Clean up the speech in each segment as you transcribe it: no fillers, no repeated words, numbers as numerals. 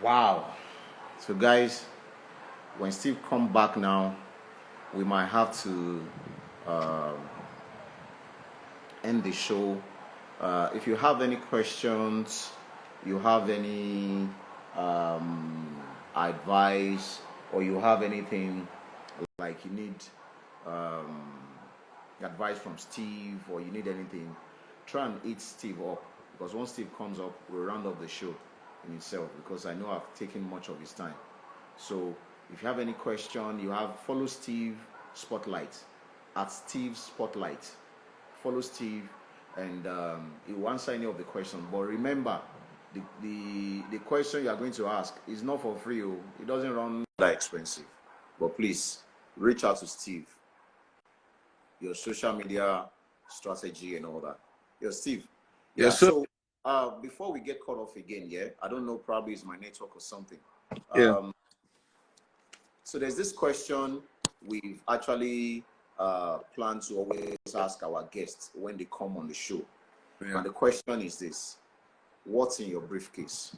Wow. So guys, when Steve come back now, we might have to um, end the show. If you have any questions, you have any um, advice, or you have anything like you need um, advice from Steve, or you need anything, try and hit Steve up, because once Steve comes up, we'll round up the show in itself, because I know I've taken much of his time. So if you have any question, you have follow Steve Spotlight at Steve Spotlight. Follow Steve, and he will answer any of the questions. But remember, the question you are going to ask is not for free. Oh. It doesn't run that expensive. But please reach out to Steve. Your social media strategy and all that. Yeah, Steve. Yeah. Yes, sir. So before we get cut off again, yeah, I don't know. Probably it's my network or something. Yeah. So there's this question we've actually planned to always ask our guests when they come on the show. Yeah. And the question is this: what's in your briefcase?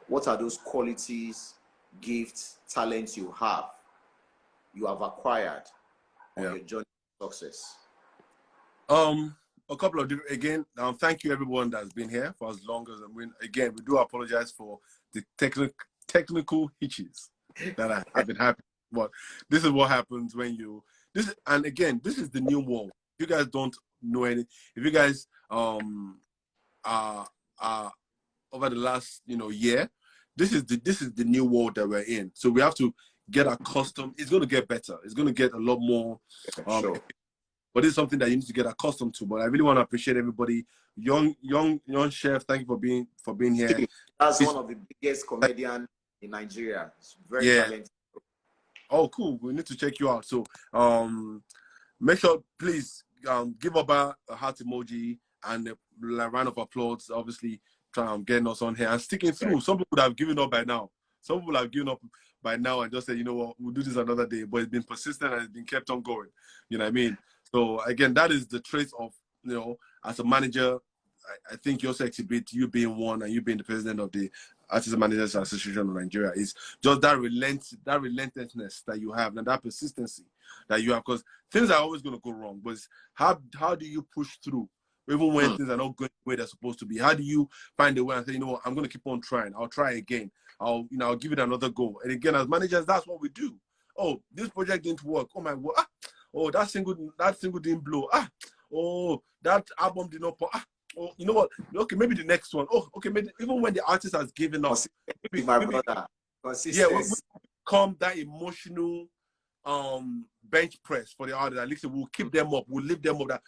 What are those qualities, gifts, talents you have acquired on your journey to success? A couple of different, again, thank you everyone that's been here for as long as again, we do apologize for the technical hitches that have been happening. But this is what happens when and again, this is the new world. If you guys don't know any, if you guys are over the last year, this is the new world that we're in. So we have to get accustomed. It's going to get better. It's going to get a lot more. Sure. But it's something that you need to get accustomed to. But I really want to appreciate everybody. Young chef, thank you for being here. That's one of the biggest comedians in Nigeria. It's very talented. Oh, cool. We need to check you out. So make sure, please, give Oba a heart emoji and a round of applause. Obviously, try and getting us on here and sticking through. Some people have given up by now. Some people have given up by now and just said, you know what, we'll do this another day. But it's been persistent and it's been kept on going. You know what I mean? So again, that is the trait of, as a manager. I think you also exhibit you being one and you being the president of the Artists Managers Association of Nigeria is just that relentlessness that you have and that persistency that you have, because things are always going to go wrong. But how do you push through even when things are not going the way they're supposed to be? How do you find a way and say, you know what, I'm going to keep on trying. I'll try again. I'll give it another go. And again, as managers, that's what we do. Oh, this project didn't work. Oh my God. Oh, that single didn't blow. Oh, that album did not pop. Oh, you know what? Okay, maybe the next one. Oh, okay, maybe even when the artist has given up, maybe brother. Yeah, we become that emotional bench press for the artist. At least we'll keep them up, we'll lift them up. That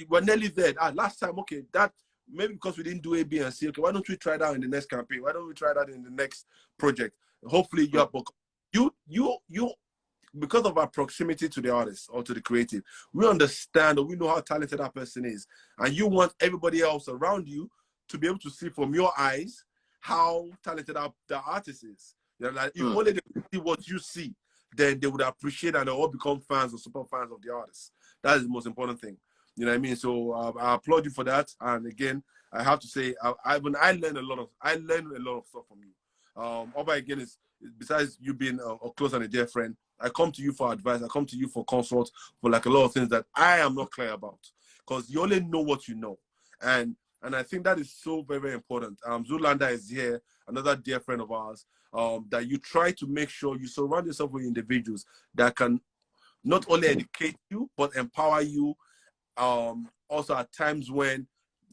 we're nearly there. Last time, okay, that maybe because we didn't do A, B, and C. Okay, why don't we try that in the next campaign? Why don't we try that in the next project? Hopefully, you because of our proximity to the artist or to the creative, we understand or we know how talented that person is. And you want everybody else around you to be able to see from your eyes how talented the artist is. Like if only they see what you see, then they would appreciate and they all become fans or super fans of the artist. That is the most important thing. You know what I mean? So I applaud you for that. And again, I have to say, I learned a lot of stuff from you. Oba again is, besides you being a close and a dear friend, I come to you for advice. I come to you for consult for like a lot of things that I am not clear about, because you only know what you know, and I think that is so very, very important. Zulanda is here, another dear friend of ours. That you try to make sure you surround yourself with individuals that can not only educate you but empower you. Also at times when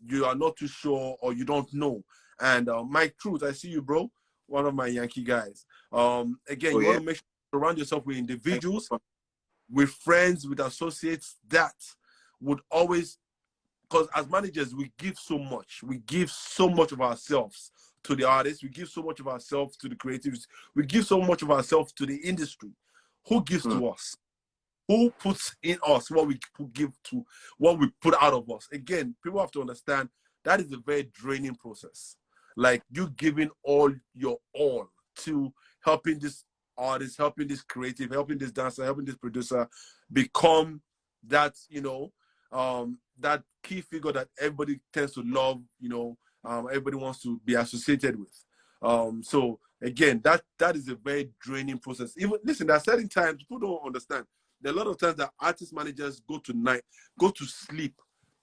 you are not too sure or you don't know. And Mike Cruz, I see you, bro. One of my Yankee guys. Again, you want to make sure you surround yourself with individuals, with friends, with associates that would always, because as managers, we give so much. We give so much of ourselves to the artists. We give so much of ourselves to the creatives. We give so much of ourselves to the industry. Who gives to us? Who puts in us what we give to, what we put out of us? Again, people have to understand that is a very draining process. Like you giving all your all to helping this artist, helping this creative, helping this dancer, helping this producer become that, that key figure that everybody tends to love, everybody wants to be associated with. So Again, that is a very draining process. Even listen, there are certain times people don't understand. There are a lot of times that artist managers go to sleep.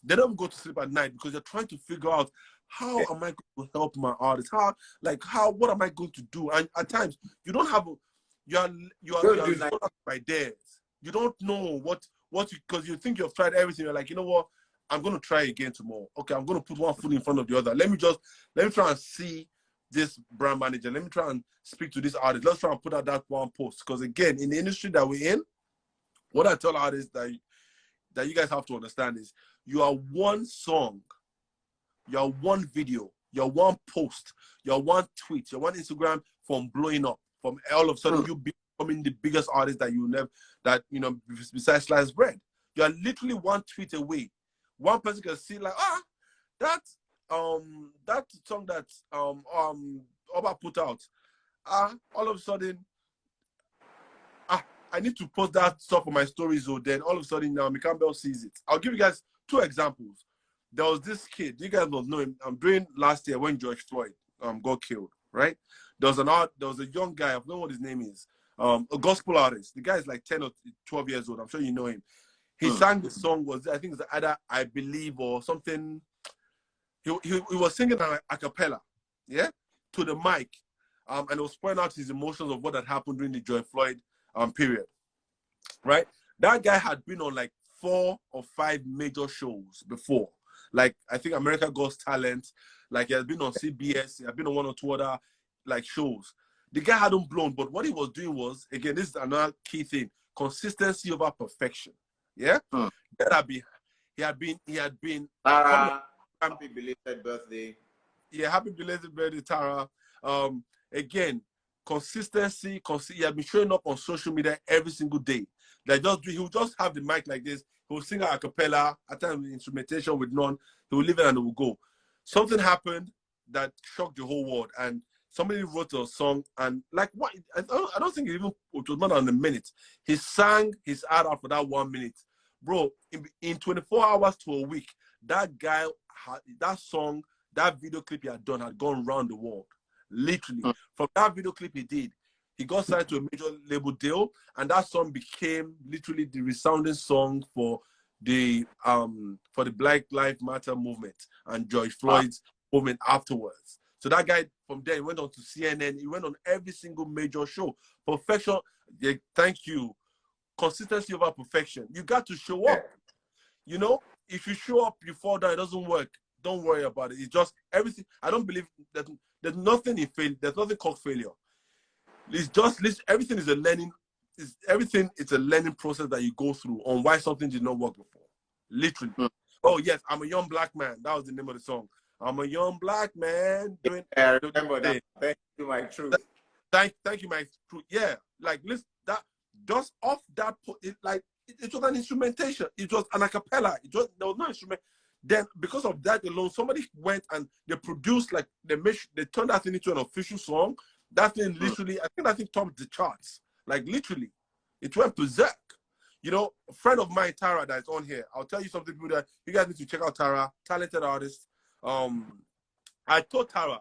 They don't go to sleep at night because they're trying to figure out how am I going to help my artist? What am I going to do? And at times you don't have you are right there. You don't know what because you think you've tried everything. You're like, you know what? I'm going to try again tomorrow. Okay, I'm going to put one foot in front of the other. Let me try and see this brand manager. Let me try and speak to this artist. Let's try and put out that one post. Because again, in the industry that we're in, what I tell artists that you guys have to understand is you are one song, you are one video, you're one post, you're one tweet, you're one Instagram from blowing up. From all of a sudden you becoming the biggest artist that you never besides sliced bread. You are literally one tweet away. One person can see like, that song that Oba put out. All of a sudden, I need to post that stuff on my stories. So then all of a sudden now Campbell sees it. I'll give you guys 2 examples. There was this kid, you guys don't know him. During last year when George Floyd got killed, right? There was a young guy, I don't know what his name is, a gospel artist. The guy is like 10 or 12 years old. I'm sure you know him. He sang the song, I think it's either I Believe or something. He was singing a cappella, yeah, to the mic, and it was pointing out his emotions of what had happened during the George Floyd period, right? That guy had been on like 4 or 5 major shows before, like I think America Got Talent, like he had been on CBS, he had been on 1 or 2 other like shows. The guy hadn't blown, but what he was doing was, again, this is another key thing: consistency over perfection. Yeah, he had been. Happy belated birthday. Yeah, happy belated birthday, Tara. Again, consistency. He had been showing up on social media every single day. Like he would just have the mic like this. He would sing a cappella, at times instrumentation with none. He would leave it and it would go. Something happened that shocked the whole world, and somebody wrote a song, and like what? I don't think it was more than a minute. He sang his heart out for that 1 minute, bro. In 24 hours to a week, that guy had that song, that video clip he had done had gone around the world. Literally, from that video clip he got signed to a major label deal, and that song became literally the resounding song for the Black Lives Matter movement and George Floyd's movement afterwards. So that guy from there, he went on to CNN. He went on every single major show. Perfection. Yeah, thank you. Consistency over perfection. You got to show up. You know, if you show up, you fall down, it doesn't work. Don't worry about it. It's just everything. I don't believe that there's nothing in failure. There's nothing called failure. It's just everything is a learning. It's a learning process that you go through on why something did not work before. Literally. Oh yes, I'm a young black man. That was the name of the song. I'm a young black man doing. I remember that. Thank you, my truth. Thank you, my truth. Yeah, like listen, that just off that it was an instrumentation. It was an acapella. There was no instrument. Then because of that alone, somebody went and they produced they turned that thing into an official song. That thing literally, I think that thing topped the charts. Like literally, it went berserk. You know, a friend of mine, Tara, that is on here. I'll tell you something, people, that you guys need to check out Tara, talented artist. I told Tara,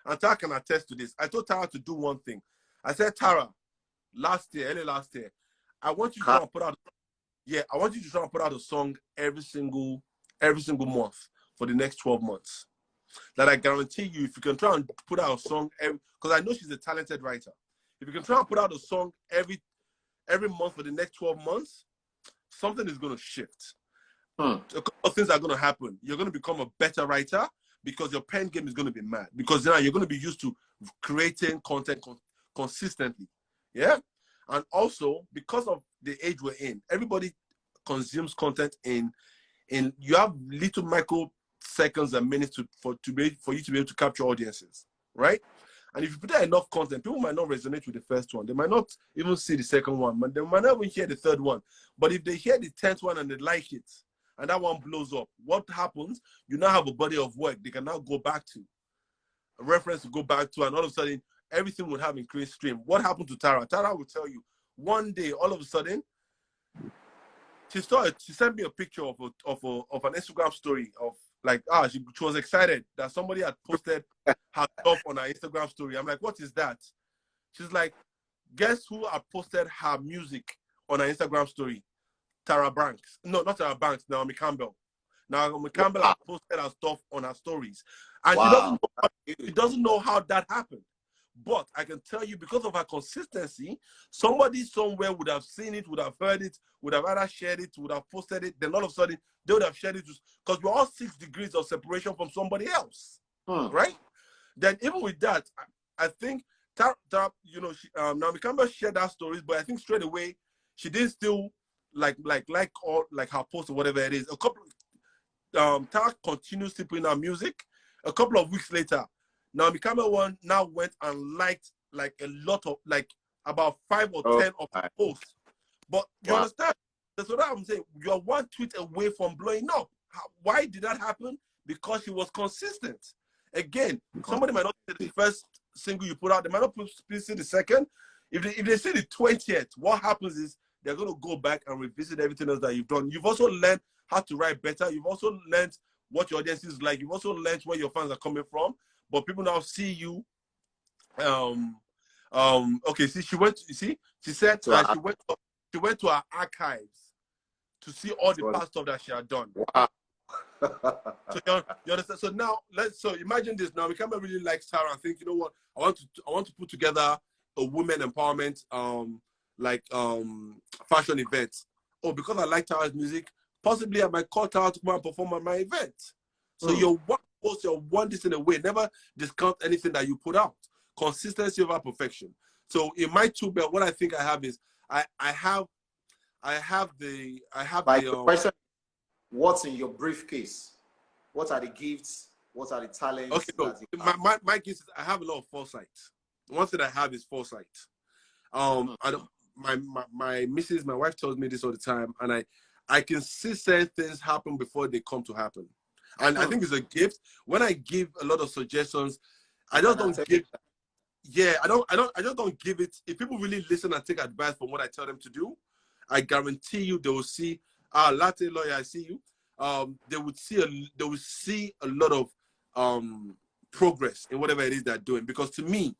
and Tara can attest to this. I told Tara to do one thing. I said, Tara, early last year, I want you to try and put out. Yeah, I want you to try and put out a song every single month for the next 12 months. That I guarantee you, if you can try and put out a song because I know she's a talented writer. If you can try and put out a song every month for the next 12 months, something is going to shift. A couple of things are going to happen. You're going to become a better writer because your pen game is going to be mad. Because now you're going to be used to creating content consistently. Yeah? And also, because of the age we're in, everybody consumes content in you have little microseconds and minutes for you to be able to capture audiences, right? And if you put out enough content, people might not resonate with the first one. They might not even see the second one, but they might not even hear the third one. But if they hear the 10th one and they like it, and that one blows up, what happens? You now have a body of work they can now go back to, a reference to go back to, and all of a sudden, everything would have increased stream. What happened to Tara? Tara will tell you, one day, all of a sudden, she sent me a picture of an Instagram story of like, she was excited that somebody had posted her stuff on her Instagram story. I'm like, what is that? She's like, guess who had posted her music on her Instagram story? Tara Banks. No, not Tara Banks, Naomi Campbell. Naomi Campbell had posted her stuff on her stories. And she doesn't know how that happened. But I can tell you, because of her consistency, somebody somewhere would have seen it, would have heard it, would have either shared it, would have posted it. Then all of a sudden, they would have shared it, because we're all 6 degrees of separation from somebody else, right? Then even with that, I think Naomi Campbell shared that stories, but I think straight away she didn't still like her post or whatever it is. A couple, Tara continues to put in her music. A couple of weeks later, Naomi Campbell now went and liked like a lot of, like about 5 or 10 of her posts. But you understand? That's what I'm saying. You're 1 tweet away from blowing up. Why did that happen? Because she was consistent. Again, somebody might not see the first single you put out. They might not see the second. If they see the 20th, what happens is they're going to go back and revisit everything else that you've done. You've also learned how to write better. You've also learned what your audience is like. You've also learned where your fans are coming from. But people now see you. Okay, see, she said she went to her archives to see all the past stuff that she had done. Wow. So you understand? So now so imagine this. Now we can't really like Tara and think, you know what? I want to put together a women empowerment fashion event. Oh, because I like Tara's music, possibly I might call Tara to come and perform at my event. So you're one this in a way. Never discount anything that you put out. Consistency over perfection. So in my tool belt, what I think I have is I have the question. What's in your briefcase? What are the gifts? What are the talents? Okay, no, my gifts is I have a lot of foresight. One thing I have is foresight. My missus, my wife tells me this all the time, and I can see certain things happen before they come to happen. And I think it's a gift. When I give a lot of suggestions, I just don't give. Yeah, I just don't give it. If people really listen and take advice from what I tell them to do, I guarantee you they will see. Latte lawyer, I see you. They would see a lot of progress in whatever it is they're doing. Because to me,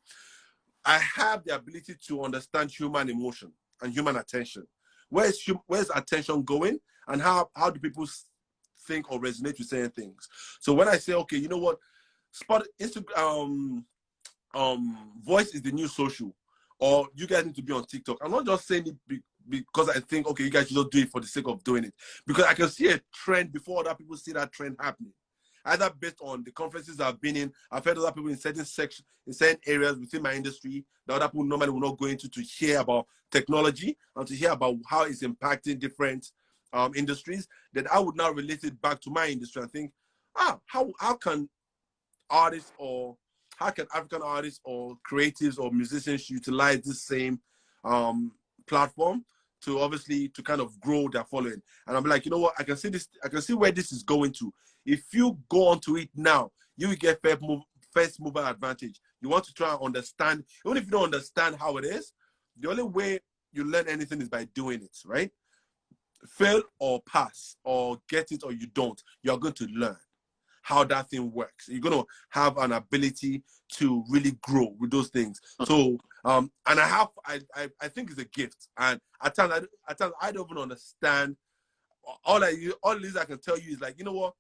I have the ability to understand human emotion and human attention. Where's attention going, and how do people think or resonate with certain things? So when I say, okay, you know what, Instagram, voice is the new social, or you guys need to be on TikTok. I'm not just saying it because I think, okay, you guys should just do it for the sake of doing it. Because I can see a trend before other people see that trend happening. Either based on the conferences I've been in, I've heard other people in certain sections, in certain areas within my industry that other people normally will not go into, to hear about technology and to hear about how it's impacting different industries. Then I would now relate it back to my industry and think, how can artists, or how can African artists or creatives or musicians utilize this same platform to kind of grow their following? And I'm like, you know what, I can see where this is going to. If you go onto it now, you will get first mover advantage. You want to try and understand, even if you don't understand how it is, the only way you learn anything is by doing it, right? Fail or pass, or get it or you don't, you're going to learn how that thing works. You're going to have an ability to really grow with those things. So, and I think it's a gift. And at times I don't even understand. All it is I can tell you is like, you know what?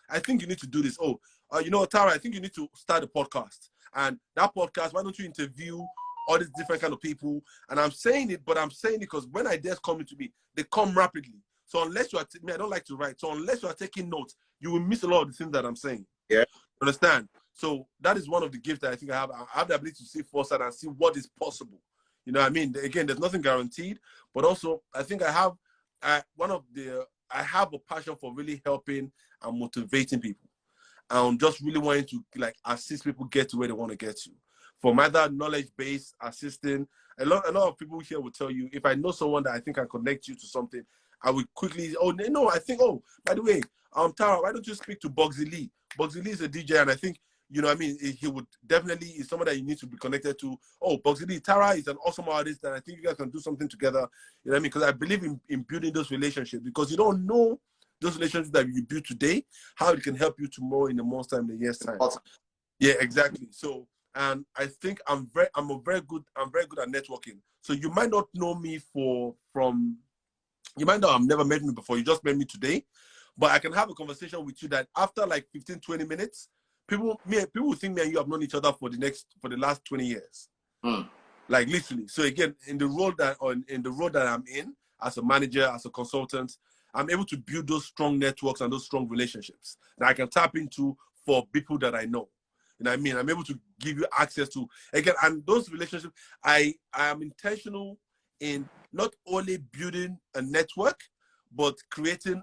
I think you need to do this. You know, Tara, I think you need to start a podcast. And that podcast, why don't you interview all these different kind of people? And I'm saying it because when ideas come into me, they come rapidly. So unless you are, I don't like to write. So unless you are taking notes, you will miss a lot of the things that I'm saying. Yeah. Understand? So that is one of the gifts that I think I have. I have the ability to see foresight and see what is possible. You know what I mean? Again, there's nothing guaranteed, but also I think I have a passion for really helping and motivating people. And just really wanting to like assist people get to where they want to get to. From either knowledge-based assisting. A lot of people here will tell you, if I know someone that I think I connect you to something, I would quickly, by the way, Tara, why don't you speak to Bugsy Lee? Bugsy Lee is a DJ, and I think, you know what I mean, he would definitely, is someone that you need to be connected to. Bugsy Lee, Tara is an awesome artist, and I think you guys can do something together. You know what I mean? Because I believe in building those relationships, because you don't know those relationships that you build today, how it can help you tomorrow in a month's time, in a year's time. Awesome. Yeah, exactly. So, and I think I'm very good at networking. So you might not know me you might not have never met me before. You just met me today, but I can have a conversation with you that after like 15, 20 minutes, people will think me and you have known each other for the last 20 years. Like literally. So again, in the role that I'm in as a manager, as a consultant, I'm able to build those strong networks and those strong relationships that I can tap into for people that I know. You know what I mean? I'm able to give you access to, again, and those relationships, I am intentional in not only building a network, but creating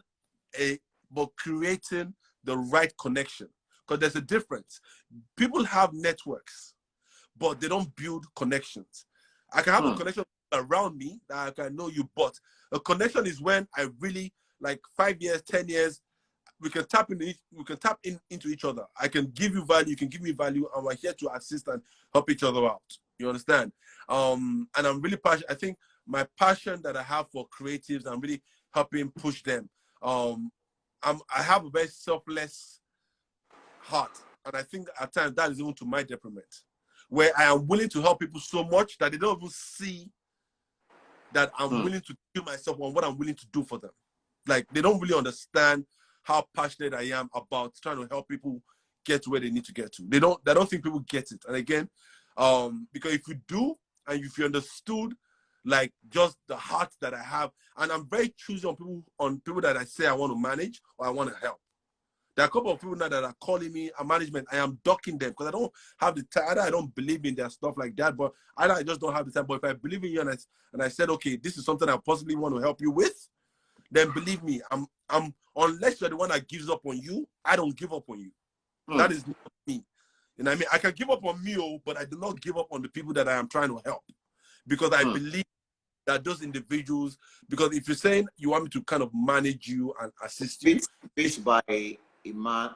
the right connection. Because there's a difference. People have networks, but they don't build connections. I can have a connection around me that I can know you, but a connection is when I really, like 5 years, 10 years, we can tap into each other. I can give you value, you can give me value, and we're here to assist and help each other out. You understand? And I'm really passionate. I think my passion that I have for creatives, I'm really helping push them. I have a very selfless heart, and I think at times that is even to my detriment, where I am willing to help people so much that they don't even see that I'm willing to kill myself on what I'm willing to do for them. Like, they don't really understand how passionate I am about trying to help people get to where they need to get to. They don't think people get it. And again, because if you do, and if you understood, like, just the heart that I have, and I'm very choosy on people that I say I want to manage or I want to help. There are a couple of people now that are calling me a management. I am ducking them because I don't have the time. Either I don't believe in their stuff like that, but either I just don't have the time. But if I believe in you and I said, okay, this is something I possibly want to help you with, then believe me, I'm unless you're the one that gives up on you, I don't give up on you. That is not me. You know what I mean? I can give up on me, but I do not give up on the people that I am trying to help, because I believe that those individuals, because if you're saying you want me to kind of manage you and assist you, it's by a man,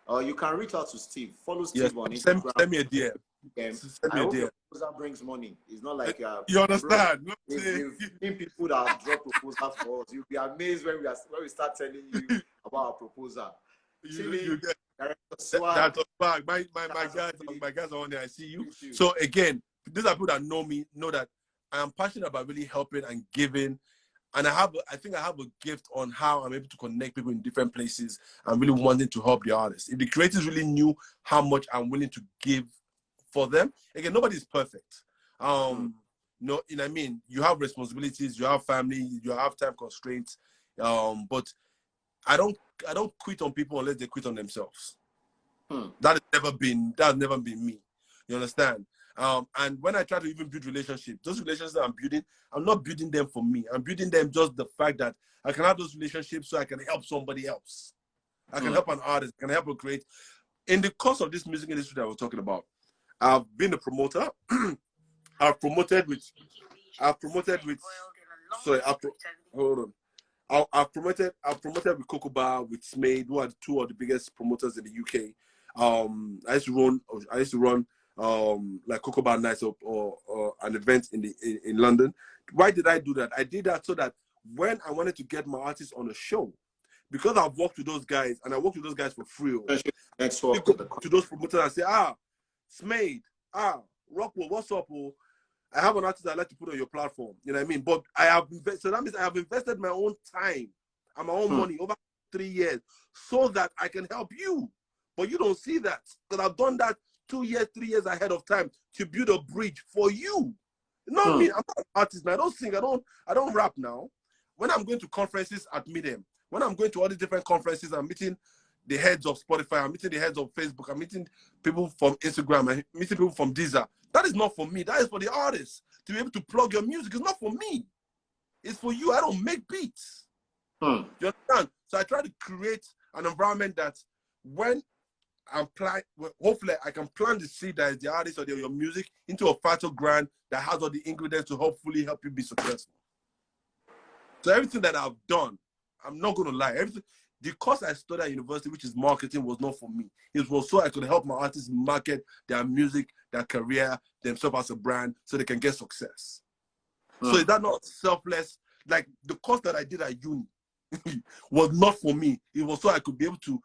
or you can reach out to Steve. Follow Steve on Instagram. Send me a DM. I hope your proposal brings money. It's not like you understand. Bro, we've seen people that have dropped proposals for us. You'll be amazed when we start telling you about our proposal. You get that's a fact. My guys are on there. I see you. So again, these are people that know me, know that I am passionate about really helping and giving. And I think I have a gift on how I'm able to connect people in different places and really wanting to help the artists. If the creators really knew how much I'm willing to give for them, again, nobody's perfect. No, you know what I mean? You have responsibilities, you have family, you have time constraints. But I don't quit on people unless they quit on themselves. That's never been me. You understand? And when I try to even build relationships, those relationships that I'm building, I'm not building them for me. I'm building them just the fact that I can have those relationships so I can help somebody else. I can help an artist, I can help a create. In the course of this music industry that we're talking about, I've been a promoter. I've promoted with with Coco Bar, with Smade, who are two of the biggest promoters in the UK. I used to run like Coco Bar nights or an event in London. Why did I do that? I did that so that when I wanted to get my artists on a show, because I've worked with those guys and I worked with those guys for free. To those promoters and say, Smade, Rockwell, what's up? I have an artist I'd like to put on your platform. You know what I mean? But so that means I have invested my own time and my own money over 3 years so that I can help you. But you don't see that, because I've done that 2 years, 3 years ahead of time to build a bridge for you. Not me. I'm not an artist now. I don't sing. I don't rap now. When I'm going to conferences, I meet them. When I'm going to all these different conferences, I'm meeting the heads of Spotify, I'm meeting the heads of Facebook, I'm meeting people from Instagram, I'm meeting people from Deezer. That is not for me. That is for the artists to be able to plug your music. It's not for me. It's for you. I don't make beats. You understand? So I try to create an environment that when hopefully I can plant the seed that is the artist or your music into a fertile ground that has all the ingredients to hopefully help you be successful. So everything that I've done, I'm not going to lie, the course I studied at university, which is marketing, was not for me. It was so I could help my artists market their music, their career, themselves as a brand, so they can get success. So is that not selfless? Like the course that I did at uni, was not for me. It was so I could be able to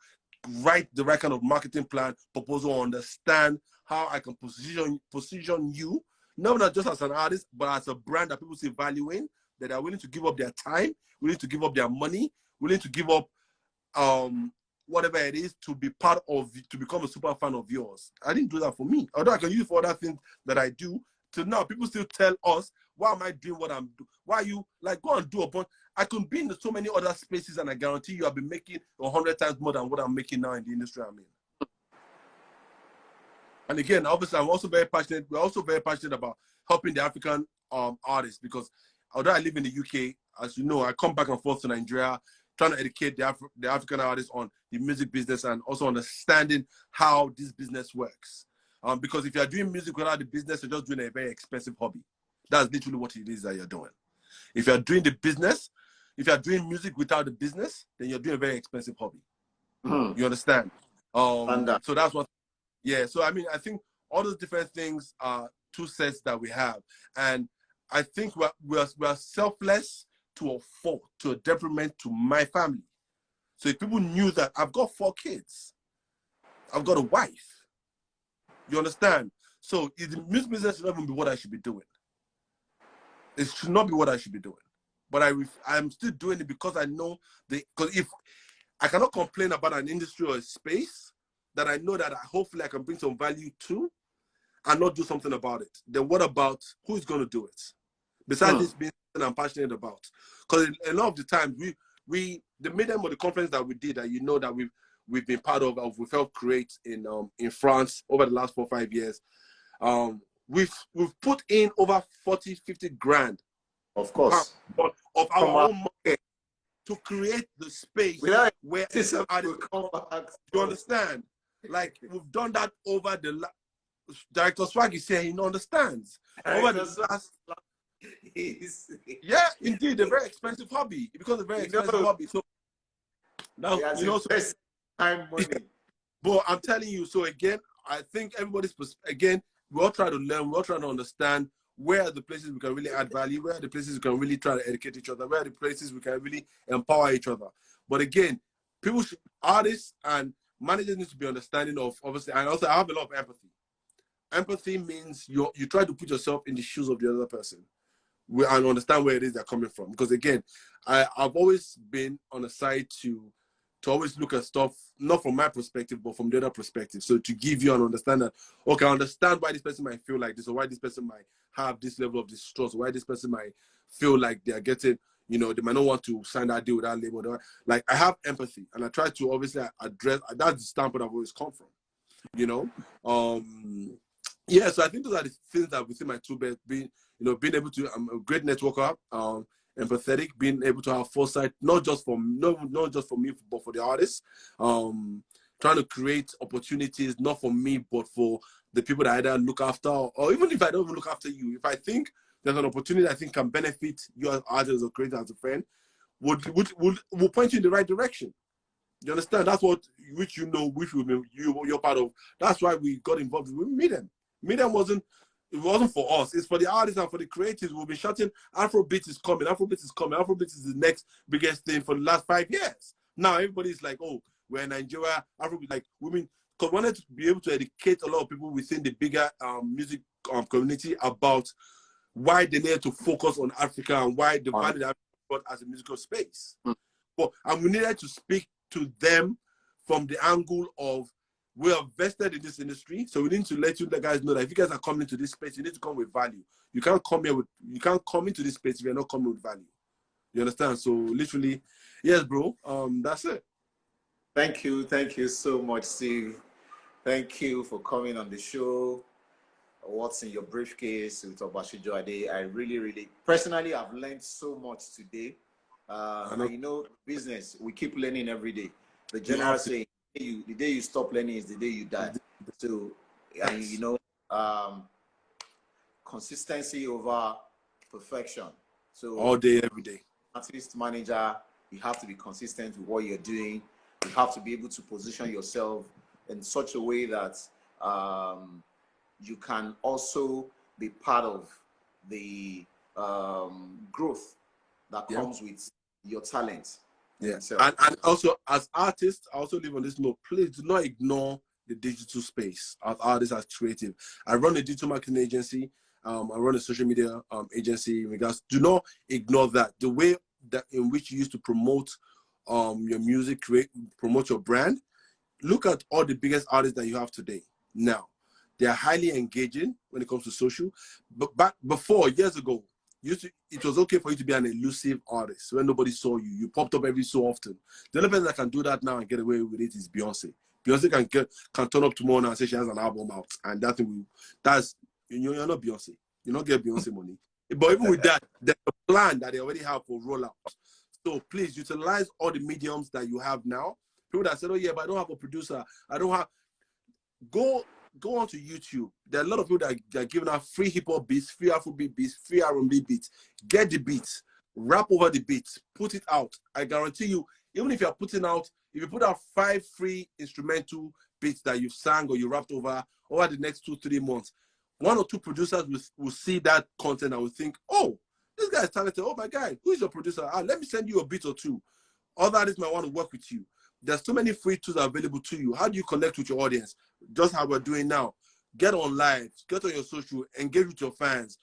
write the right kind of marketing plan, proposal, understand how I can position you, not just as an artist, but as a brand that people see value in, that are willing to give up their time, willing to give up their money, willing to give up whatever it is to be part of, to become a super fan of yours. I didn't do that for me. Although I can use it for other things that I do. Till now, people still tell us, why am I doing what I'm doing? Why are you, like, go and do a bunch. I could be in so many other spaces, and I guarantee you I've been making 100 times more than what I'm making now in the industry I'm in. And again, obviously, I'm also very passionate. We're also very passionate about helping the African artists, because although I live in the UK, as you know, I come back and forth to Nigeria, trying to educate the African artists on the music business and also understanding how this business works. Because if you're doing music without the business, you're just doing a very expensive hobby. That's literally what it is that you're doing. If you're doing the business, if you're doing music without the business, then you're doing a very expensive hobby. You understand? So that's what, yeah. So, I mean, I think all those different things are two sets that we have. And I think we're selfless to a fault, to a detriment to my family. So if people knew that I've got 4 kids, I've got a wife, you understand? So the music business should not even be what I should be doing. It should not be what I should be doing. But I'm still doing it because I know because if I cannot complain about an industry or a space that I know that hopefully I can bring some value to and not do something about it, then what about who's going to do it? Besides this being something I'm passionate about. Because a lot of the times the medium of the conference that we did, that you know that we've been part of, we've helped create in France over the last 4 or 5 years. We've put in over 40, 50 grand, of course, of our own market to create the space where you understand. Like, we've done that over the Director Swag is saying he understands. Over the last, yeah, indeed, a very expensive hobby. It becomes a very expensive hobby. So now time money. But I'm telling you, so again, I think we all try to learn, we all try to understand where are the places we can really add value, where are the places we can really try to educate each other, where are the places we can really empower each other. But again, artists and managers need to be understanding of, obviously, and also I have a lot of empathy. Empathy means you try to put yourself in the shoes of the other person and understand where it is they're coming from. Because again, I've always been on the side to always look at stuff, not from my perspective, but from the other perspective. So to give you an understanding, okay, I understand why this person might feel like this, or why this person might have this level of distrust, or why this person might feel like they're getting, they might not want to sign that deal with that label. Like, I have empathy, and I try to obviously address, that's the standpoint I've always come from, Yeah, so I think those are the things that within my tool belt, being able to, I'm a great networker, empathetic, being able to have foresight, not just for me, but for the artists. Trying to create opportunities, not for me, but for the people that I either look after, or even if I don't even look after you, if I think there's an opportunity I think can benefit you as artists or creator, as a friend, will point you in the right direction. You understand? That's what which you're part of. That's why we got involved with Medium. Medium wasn't for us. It's for the artists and for the creatives. We'll be shouting, Afrobeat is coming. Afrobeat is coming. Afrobeat is the next biggest thing for the last 5 years. Now everybody's like, oh, we're in Nigeria. Afrobeat, like, women, because we wanted to be able to educate a lot of people within the bigger music community about why they need to focus on Africa and why the value that Africa as a musical space. And we needed to speak to them from the angle of, we are vested in this industry, so we need to let you guys know that if you guys are coming to this space, you need to come with value. You can't come into this space if you're not coming with value. You understand? So literally, yes, bro. That's it. Thank you so much, Steve. Thank you for coming on the show. What's in your briefcase with Obasijuade? I really, personally, I've learned so much today. Business, we keep learning every day. The general saying, the day you stop learning is the day you die. So, consistency over perfection. So all day, every day. Artist, manager, you have to be consistent with what you're doing. You have to be able to position yourself in such a way that you can also be part of the growth that comes with your talent. Yeah. And also as artists, I also live on this note. Please do not ignore the digital space as artists, as creative. I run a digital marketing agency. I run a social media agency. In regards, do not ignore that. The way that in which you used to promote your music, promote your brand. Look at all the biggest artists that you have today. Now, they are highly engaging when it comes to social. But back before, years ago, it was okay for you to be an elusive artist when nobody saw you. You popped up every so often. The only person that can do that now and get away with it is Beyonce. Beyonce can turn up tomorrow and say she has an album out, and you're not Beyonce. You don't get Beyonce money. But even with that, there's a plan that they already have for rollout. So please utilize all the mediums that you have now. People that said, "Oh yeah, but I don't have a producer. I don't have." Go onto YouTube. There are a lot of people that are giving out free hip hop beats, free Afrobeat beats, free R&B beats. Get the beats, rap over the beats, put it out. I guarantee you, even if you put out 5 free instrumental beats that you've sang or you rapped over the next 2-3 months, 1 or 2 producers will see that content and will think, "Oh, this guy is talented. Oh my God, who is your producer? Let me send you a beat or 2. Other artists might want to work with you." There's so many free tools available to you. How do you connect with your audience? Just how we're doing now. Get on live, get on your social, engage with your fans.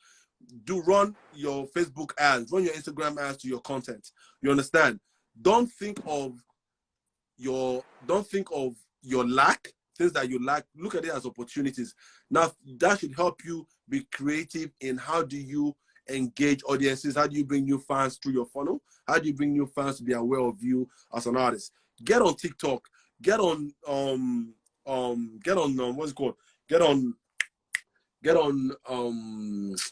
Run your Facebook ads, run your Instagram ads to your content. You understand? Don't think of your lack, things that you lack. Look at it as opportunities. Now that should help you be creative in how do you engage audiences, how do you bring new fans through your funnel, how do you bring new fans to be aware of you as an artist. Get on TikTok, get on what's it called, get on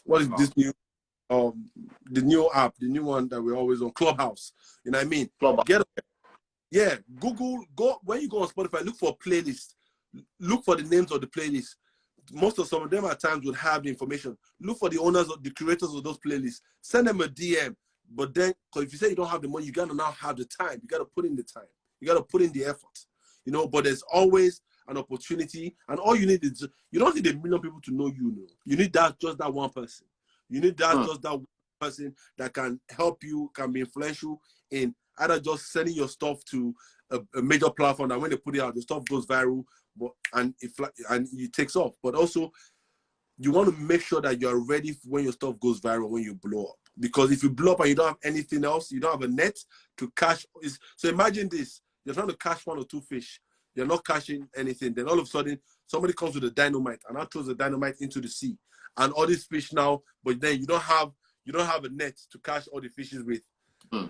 what is this new the new app, the new one that we're always on, Clubhouse. You know what I mean? Clubhouse. Google, when you go on Spotify, look for playlists, look for the names of the playlists. Some of them at times would have the information. Look for the owners or the creators of those playlists. Send them a DM. But then, because if you say you don't have the money, you gotta now have the time. You gotta put in the time. You gotta put in the effort. But there's always an opportunity, and all you need is, you don't need 1 million people to know you. You need just that one person. You need just that one person that can help you, can be influential in either just sending your stuff to a major platform, that when they put it out, the stuff goes viral, and it takes off. But also, you want to make sure that you're ready when your stuff goes viral, when you blow up. Because if you blow up and you don't have anything else, you don't have a net to catch. So imagine this: you're trying to catch 1 or 2 fish. You're not catching anything. Then all of a sudden, somebody comes with a dynamite and now throws the dynamite into the sea, and all these fish now. But then you don't have a net to catch all the fishes with.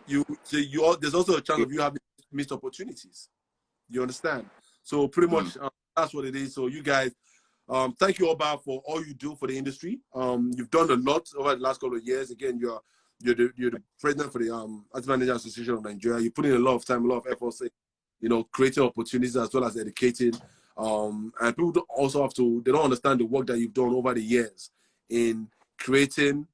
There's also a chance of you having missed opportunities. You understand? So pretty much that's what it is. So you guys, thank you, Oba, for all you do for the industry. You've done a lot over the last couple of years. Again, you're the president for the Artist Manager Association of Nigeria. You put in a lot of time, a lot of effort, creating opportunities as well as educating. And people also they don't understand the work that you've done over the years in creating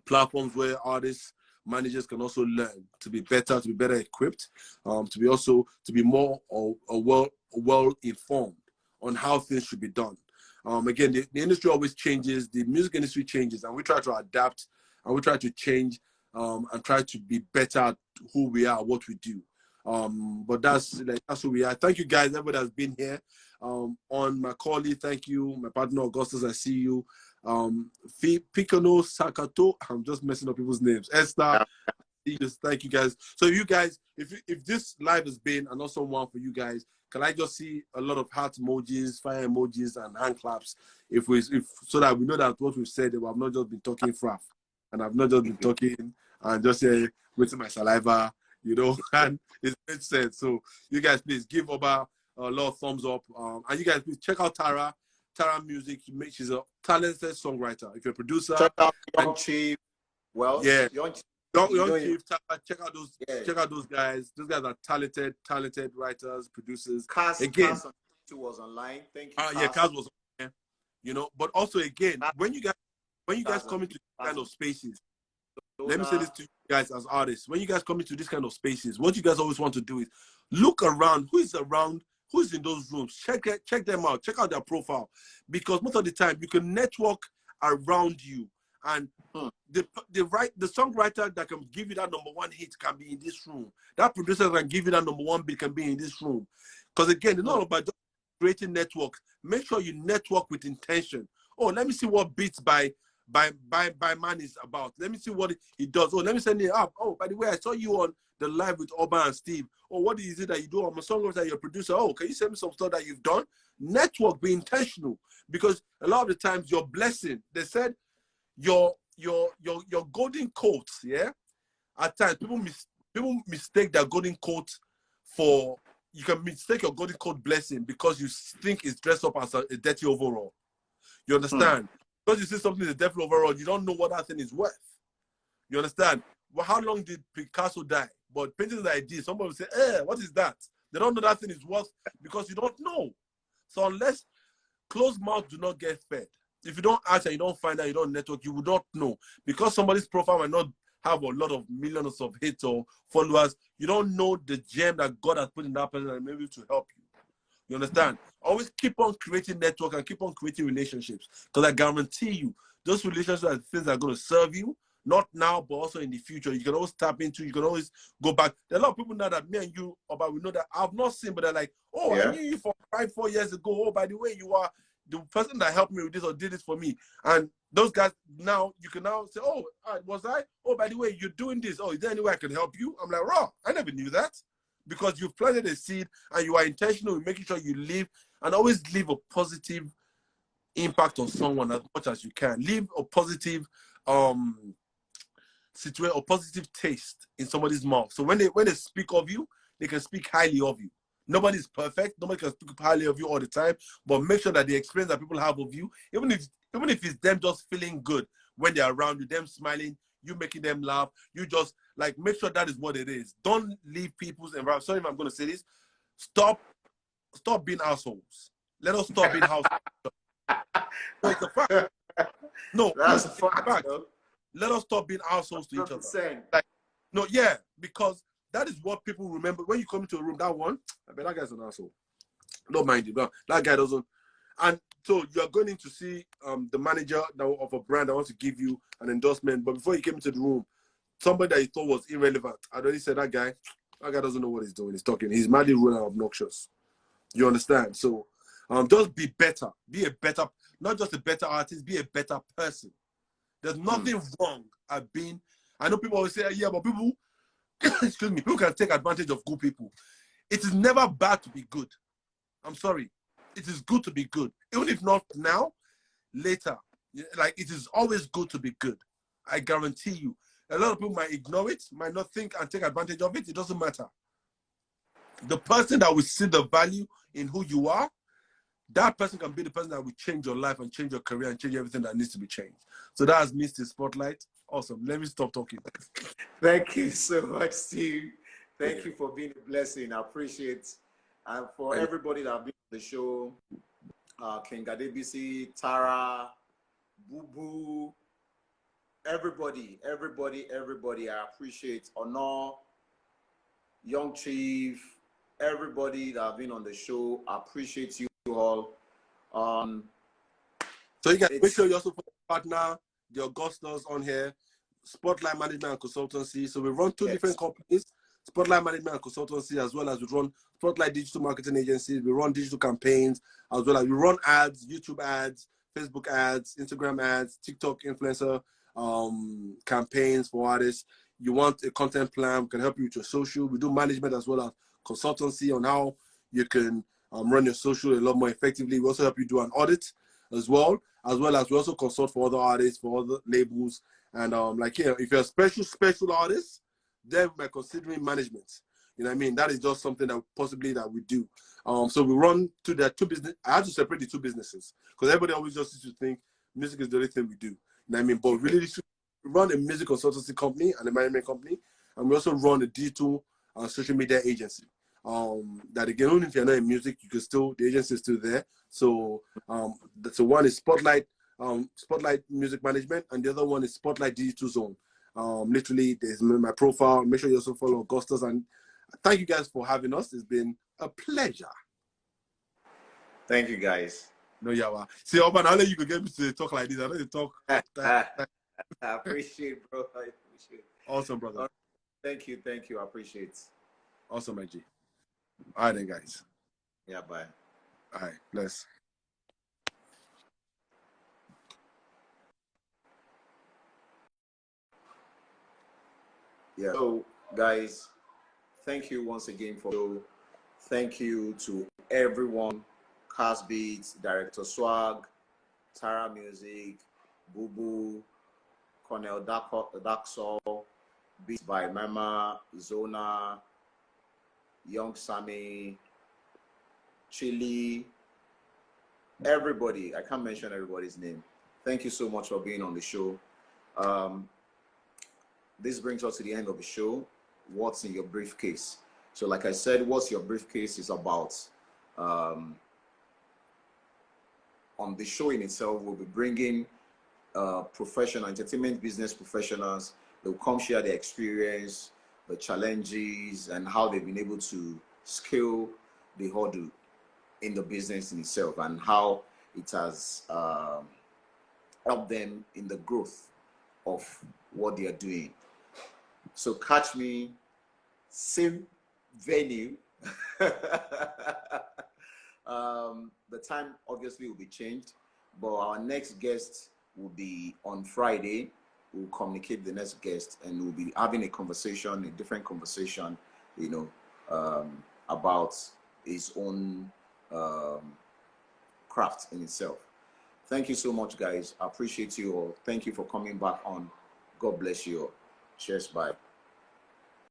platforms where artists, managers can also learn to be better equipped, to be more well informed on how things should be done. Again, the industry always changes, the music industry changes, and we try to adapt, and we try to change, and try to be better at who we are, what we do. But that's who we are. Thank you guys, everybody that's been here. On my colleague, thank you. My partner Augustus, I see you. Picano Sakato, I'm just messing up people's names. Esther, thank you guys. So if this live has been an awesome one for you guys, can I just see a lot of heart emojis, fire emojis, and hand claps, so that we know that what we've said, I've not just been talking fraff, and I've not just been talking and just waiting my saliva, and it makes sense. So you guys, please give Oba a lot of thumbs up, and you guys please check out Tara Music. She's a talented songwriter. If you're a producer, check out Young Chief. Well, yeah, Young Chief. Check out those guys. Those guys are talented writers, producers. Cass was online. Thank you. Yeah, Cass was on there. But also again, when you guys come into this kind of spaces, let me say this to you guys as artists. When you guys come into this kind of spaces, what you guys always want to do is look around. Who is around? Who's in those rooms? Check them out. Check out their profile, because most of the time you can network around you, And Hmm. the songwriter that can give you that #1 hit can be in this room. That producer that can give you that #1 beat can be in this room. Because again, it's not about just creating networks. Make sure you network with intention. Oh, let me see what beats by man is about. Let me see what he does. Oh, let me send it up. Oh, by the way, I saw you on the live with Oba and Steve. Oh, what is it that you do? I'm a songwriter, you're a producer. Oh, can you send me some stuff that you've done? Network, be intentional. Because a lot of the times your blessing, they said your golden coats, yeah? At times people mistake their golden coat for, you can mistake your golden coat blessing because you think it's dressed up as a dirty overall. You understand? Because you see something in a dirty overall, you don't know what that thing is worth. You understand? Well, how long did Picasso die? But paintings like this, somebody will say, what is that? They don't know that thing is worth because you don't know. So unless closed mouths do not get fed, if you don't ask and you don't find out, you don't network, you will not know. Because somebody's profile might not have a lot of millions of hits or followers, you don't know the gem that God has put in that person and maybe to help you. You understand? Always keep on creating network and keep on creating relationships. Because I guarantee you, those relationships are things that are going to serve you, not now, but also in the future. You can always tap into, you can always go back. There are a lot of people now that me and you, Oba, we know that I've not seen, but they're like, oh, yeah, I knew you for 5-4 years ago. Oh, by the way, you are the person that helped me with this or did this for me. And those guys now, you can now say, oh, was I? Oh, by the way, you're doing this. Oh, is there any way I can help you? I'm like, raw, I never knew that. Because you've planted a seed and you are intentional in making sure you live and always leave a positive impact on someone as much as you can. Leave a positive situation or positive taste in somebody's mouth. So when they speak of you, they can speak highly of you. Nobody's perfect. Nobody can speak highly of you all the time. But make sure that the experience that people have of you, even if it's them just feeling good when they're around you, them smiling, you making them laugh, you just like make sure that is what it is. Don't leave people's environment. Sorry if I'm going to say this. Stop being assholes. Let us stop being households. No, it's a fact. No, that's a fact. Let us stop being assholes to each other. Like, no, yeah, because that is what people remember when you come into a room. That one, I bet that guy's an asshole. Don't mind it, but that guy doesn't. And so you're going in to see the manager of a brand that wants to give you an endorsement. But before you came into the room, somebody that you thought was irrelevant, I already said that guy doesn't know what he's doing. He's talking. He's madly rude and obnoxious. You understand? So just be better. Be a better, not just a better artist, be a better person. There's nothing wrong at being, I know people always say, yeah, but people, excuse me, people can take advantage of good people. It is never bad to be good. I'm sorry. It is good to be good. Even if not now, later. Like, it is always good to be good. I guarantee you. A lot of people might ignore it, might not think and take advantage of it. It doesn't matter. The person that will see the value in who you are, that person can be the person that will change your life and change your career and change everything that needs to be changed. So that has missed the spotlight. Awesome. Let me stop talking. Thank you so much, Steve. Thank you for being a blessing. I appreciate it. And for everybody that have been on the show, King Adebisi, Tara, Boo Boo, everybody, I appreciate Honor, Young Chief, everybody that have been on the show. I appreciate you all. So you guys make sure you also put a partner, the Augustus on here, Spotlight Management and Consultancy. So we run two different companies, Spotlight Management and Consultancy, as well as we run Spotlight Digital Marketing Agency. We run digital campaigns, as well as we run ads, YouTube ads, Facebook ads, Instagram ads, TikTok influencer campaigns for artists. You want a content plan, we can help you with your social. We do management as well as consultancy on how you can run your social a lot more effectively. We also help you do an audit as well as we also consult for other artists, for other labels. And if you're a special artist, then we're considering management. You know what I mean? That is just something that possibly that we do. So we run two business. I have to separate the two businesses because everybody always just used to think music is the only thing we do. You know what I mean? But really, we run a music consultancy company and a management company, and we also run a digital social media agency. That again, even if you're not in music, you can still, the agency is still there. So one is Spotlight Music Management, and the other one is Spotlight Digital Zone. Literally, there's my profile. Make sure you also follow Augustus, and thank you guys for having us. It's been a pleasure. Thank you, guys. No, yeah. See, Oban, I'll let you go get me to talk like this. I know you talk. I appreciate, bro. I appreciate. Awesome, brother. Thank you. Thank you. I appreciate it. Awesome, my G. All right, then, guys. Yeah, bye. All right, bless. Yeah. So, guys, thank you once again for. Thank you to everyone, Cast Beats, Director Swag, Tara Music, Boo Boo, Cornel Daxol, Beats by Mama, Zona, Young Sammy, Chili, everybody. I can't mention everybody's name. Thank you so much for being on the show. This brings us to the end of the show. What's in your briefcase? So, like I said, what's your briefcase is about. On the show in itself, we'll be bringing professional entertainment business professionals. They'll come share their experience, the challenges, and how they've been able to scale the hurdle in the business in itself, and how it has helped them in the growth of what they are doing. So catch me, same venue. The time obviously will be changed, but our next guest will be on Friday. We'll communicate the next guest, and we'll be having a conversation, a different conversation, about his own craft in itself. Thank you so much, guys. I appreciate you all. Thank you for coming back on. God bless you all. Cheers. Bye.